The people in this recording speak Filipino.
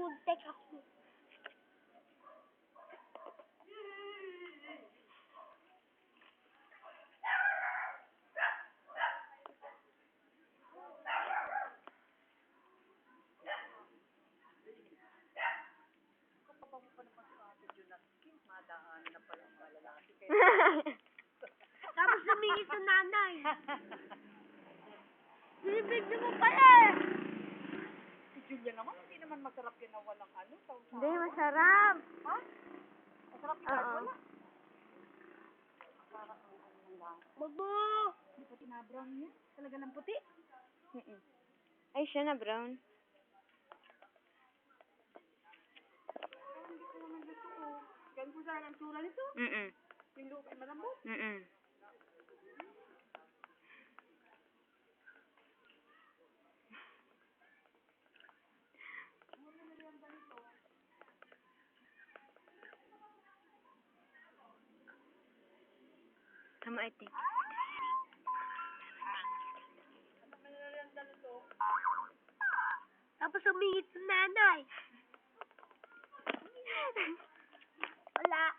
Nagpuntek ako. Tapos lumingit yung nanay. Binibigyo mo pala eh. Si Julia naman, hindi naman masarap yan na walang ano. Hindi, masarap. Ha? Masarap yung wala. Bago! Hindi pati na brown yan. Talaga lang puti. Ay, siya na brown. Hindi ko naman gusto ko. Ganun po sana ang tsura nito. Yung loob ay malambot. Tama, I think. Tapos umingit yung nanay.